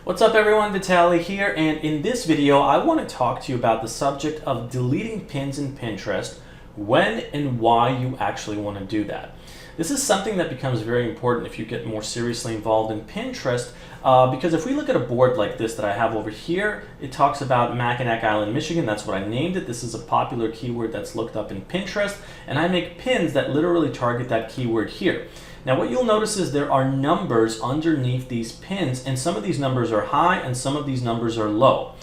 What's up everyone, Vitaly here, and in this video I want to talk to you about the subject of deleting pins in Pinterest, when and why you actually want to do that. This is something that becomes very important if you get more seriously involved in Pinterest, because if we look at a board like this that I have over here, it talks about Mackinac Island, Michigan. That's what I named it. This is a popular keyword that's looked up in Pinterest, and I make pins that literally target that keyword here. Now what you'll notice is there are numbers underneath these pins, and some of these numbers are high and some of these numbers are low.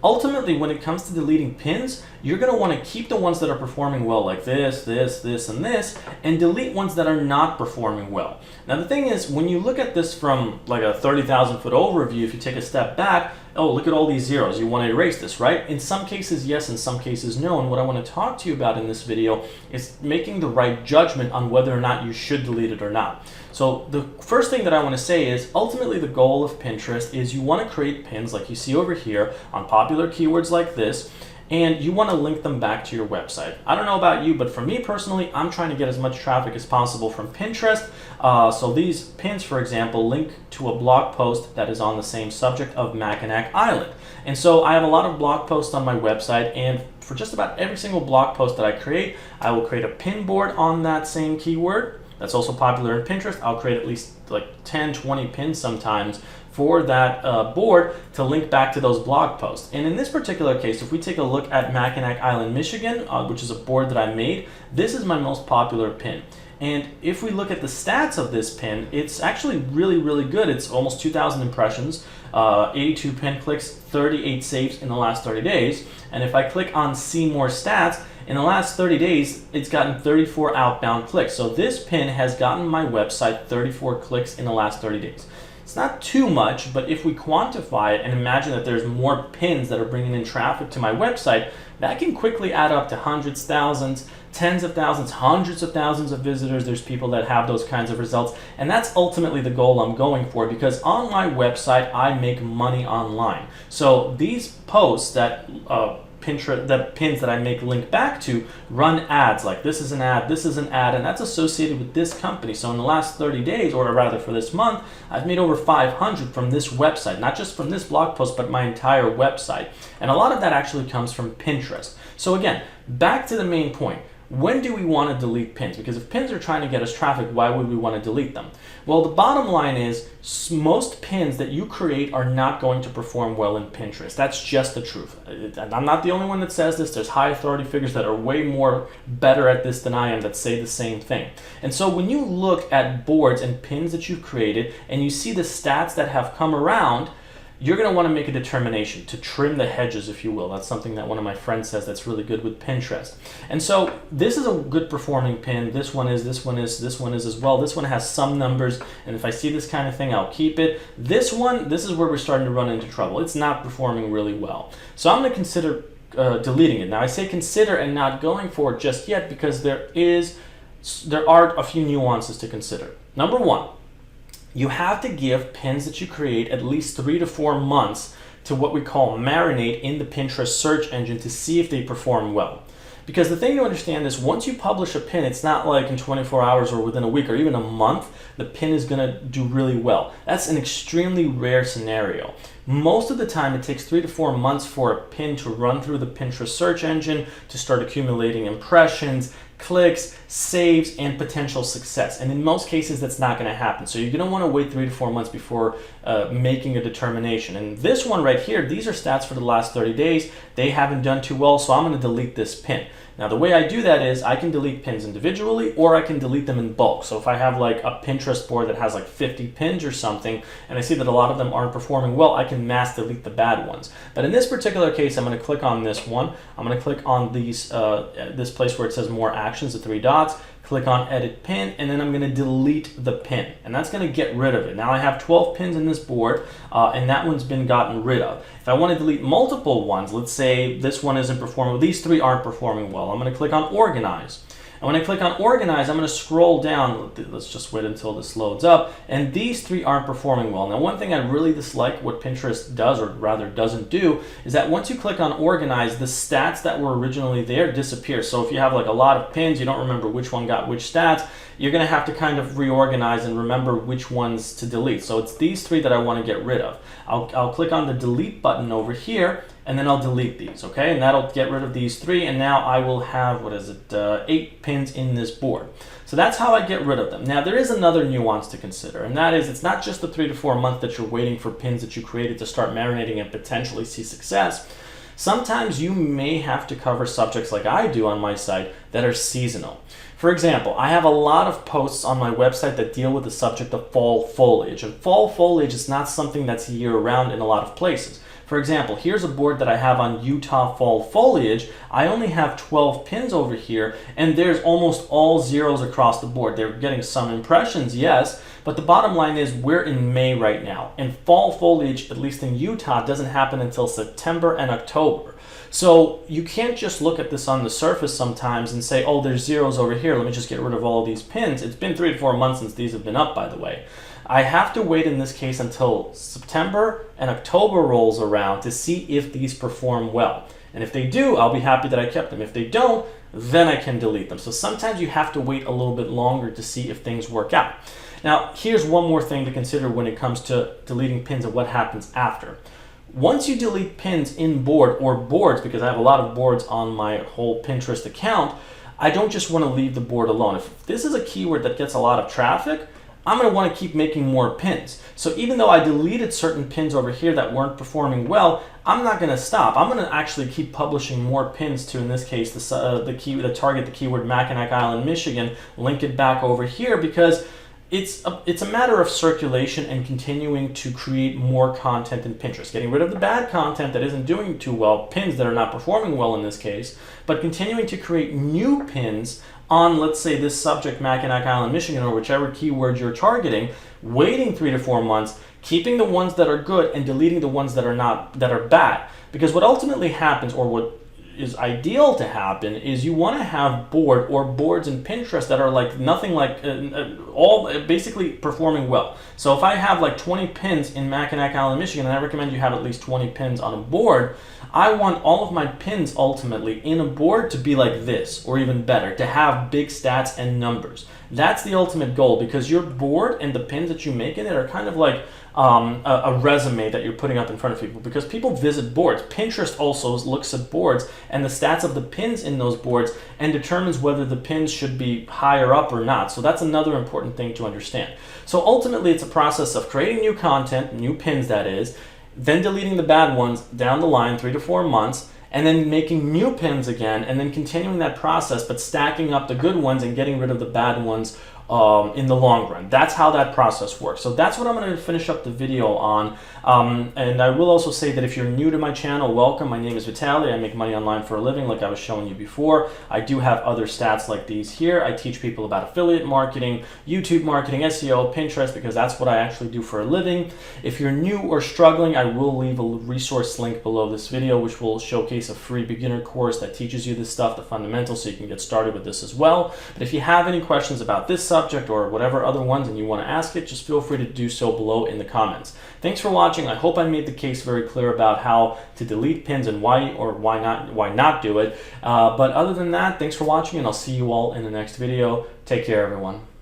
Ultimately, when it comes to deleting pins, you're going to want to keep the ones that are performing well, like this, and this, and delete ones that are not performing well. Now the thing is, when you look at this from like a 30,000 foot overview, if you take a step back, oh, look at all these zeros, you want to erase this, right? In some cases, yes, in some cases, no. And what I want to talk to you about in this video is making the right judgment on whether or not you should delete it or not. So the first thing that I want to say is, ultimately the goal of Pinterest is you want to create pins like you see over here on popular keywords like this, and you want to link them back to your website. I don't know about you, but for me personally, I'm trying to get as much traffic as possible from Pinterest. So these pins, for example, link to a blog post that is on the same subject of Mackinac Island. And so I have a lot of blog posts on my website, and for just about every single blog post that I create, I will create a pin board on that same keyword. That's also popular in Pinterest. I'll create at least like 10, 20 pins sometimes for that board to link back to those blog posts. And in this particular case, if we take a look at Mackinac Island, Michigan, which is a board that I made, this is my most popular pin. And if we look at the stats of this pin, it's actually really good. It's almost 2,000 impressions, 82 pin clicks, 38 saves in the last 30 days. And if I click on see more stats, in the last 30 days, it's gotten 34 outbound clicks. So this pin has gotten my website 34 clicks in the last 30 days. It's not too much, but if we quantify it and imagine that there's more pins that are bringing in traffic to my website, that can quickly add up to hundreds, thousands, tens of thousands, hundreds of thousands of visitors. There's people that have those kinds of results, and that's ultimately the goal I'm going for, because on my website, I make money online. So these posts that Pinterest, the pins that I make link back to, run ads like this is an ad, this is an ad, and that's associated with this company. So in the last 30 days, or rather for this month, I've made over 500 from this website, not just from this blog post, but my entire website. And a lot of that actually comes from Pinterest. So again, back to the main point. When do we want to delete pins? Because if pins are trying to get us traffic, why would we want to delete them? Well, the bottom line is most pins that you create are not going to perform well in Pinterest. That's just the truth. And I'm not the only one that says this. There's high authority figures that are way more better at this than I am that say the same thing. And so when you look at boards and pins that you've created and you see the stats that have come around, you're going to want to make a determination to trim the hedges, if you will. That's something that one of my friends says that's really good with Pinterest. And so this is a good performing pin. This one is as well. This one has some numbers, and if I see this kind of thing, I'll keep it. This one, this is where we're starting to run into trouble. It's not performing really well. So I'm going to consider deleting it. Now I say consider and not going for it just yet, because there are a few nuances to consider. Number one, you have to give pins that you create at least 3 to 4 months to what we call marinate in the Pinterest search engine to see if they perform well. Because the thing to understand is, once you publish a pin, it's not like in 24 hours or within a week or even a month, the pin is going to do really well. That's an extremely rare scenario. Most of the time, it takes 3 to 4 months for a pin to run through the Pinterest search engine, to start accumulating impressions, clicks, saves, and potential success. And in most cases, that's not going to happen. So you're going to want to wait 3 to 4 months before making a determination. And this one right here, these are stats for the last 30 days. They haven't done too well, so I'm going to delete this pin. Now, the way I do that is I can delete pins individually, or I can delete them in bulk. So if I have like a Pinterest board that has like 50 pins or something, and I see that a lot of them aren't performing well, I can mass delete the bad ones. But in this particular case, I'm going to click on this one. I'm going to click on these this place where it says more actions, the 3 dots, click on edit pin, and then I'm going to delete the pin, and that's going to get rid of it. Now I have 12 pins in this board, and that one's been gotten rid of. If I want to delete multiple ones, let's say this one isn't performing, these 3 aren't performing well, I'm going to click on organize. And when I click on organize, I'm going to scroll down. Let's just wait until this loads up. And these 3 aren't performing well. Now, one thing I really dislike what Pinterest does, or rather doesn't do, is that once you click on organize, the stats that were originally there disappear. So if you have like a lot of pins, you don't remember which one got which stats, you're going to have to kind of reorganize and remember which ones to delete. So it's these 3 that I want to get rid of. I'll click on the delete button over here, and then I'll delete these, okay? And that'll get rid of these 3, and now I will have, 8 pins in this board. So that's how I get rid of them. Now, there is another nuance to consider, and that is it's not just the 3 to 4 months that you're waiting for pins that you created to start marinating and potentially see success. Sometimes you may have to cover subjects like I do on my site that are seasonal. For example, I have a lot of posts on my website that deal with the subject of fall foliage, and fall foliage is not something that's year-round in a lot of places. For example, here's a board that I have on Utah fall foliage. I only have 12 pins over here, and there's almost all zeros across the board. They're getting some impressions, yes, but the bottom line is we're in May right now, and fall foliage, at least in Utah, doesn't happen until September and October. So you can't just look at this on the surface sometimes and say, oh, there's zeros over here, let me just get rid of all of these pins. It's been 3 to 4 months since these have been up, by the way. I have to wait in this case until September and October rolls around to see if these perform well. And if they do, I'll be happy that I kept them. If they don't, then I can delete them. So sometimes you have to wait a little bit longer to see if things work out. Now, here's one more thing to consider when it comes to deleting pins and what happens after. Once you delete pins in board or boards, because I have a lot of boards on my whole Pinterest account, I don't just want to leave the board alone. If this is a keyword that gets a lot of traffic, I'm going to want to keep making more pins. So even though I deleted certain pins over here that weren't performing well, I'm not going to stop. I'm going to actually keep publishing more pins to, in this case, the target the keyword Mackinac Island, Michigan, link it back over here, because it's a matter of circulation and continuing to create more content in Pinterest. Getting rid of the bad content that isn't doing too well, pins that are not performing well in this case, but continuing to create new pins on, let's say, this subject, Mackinac Island, Michigan, or whichever keyword you're targeting, waiting 3 to 4 months, keeping the ones that are good and deleting the ones that are bad. Because what ultimately happens, or what is ideal to happen, is you want to have boards in Pinterest that are like nothing like all basically performing well. So if I have like 20 pins in Mackinac Island, Michigan, and I recommend you have at least 20 pins on a board, I want all of my pins ultimately in a board to be like this, or even better, to have big stats and numbers. That's the ultimate goal, because your board and the pins that you make in it are kind of like a resume that you're putting up in front of people, because people visit boards. Pinterest also looks at boards and the stats of the pins in those boards and determines whether the pins should be higher up or not. So that's another important thing to understand. So ultimately, it's a process of creating new content, new pins that is, then deleting the bad ones down the line, 3 to 4 months, and then making new pins again, and then continuing that process, but stacking up the good ones and getting rid of the bad ones in the long run. That's how that process works. So that's what I'm going to finish up the video on. And I will also say that if you're new to my channel, welcome. My name is Vitaly. I make money online for a living, like I was showing you before. I do have other stats like these here. I teach people about affiliate marketing, YouTube marketing, SEO, Pinterest, because that's what I actually do for a living. If you're new or struggling, I will leave a resource link below this video, which will showcase a free beginner course that teaches you this stuff, the fundamentals, so you can get started with this as well. But if you have any questions about this subject or whatever other ones and you want to ask it, just feel free to do so below in the comments. Thanks for watching. I hope I made the case very clear about how to delete pins and why or why not do it. But other than that, thanks for watching, and I'll see you all in the next video. Take care, everyone.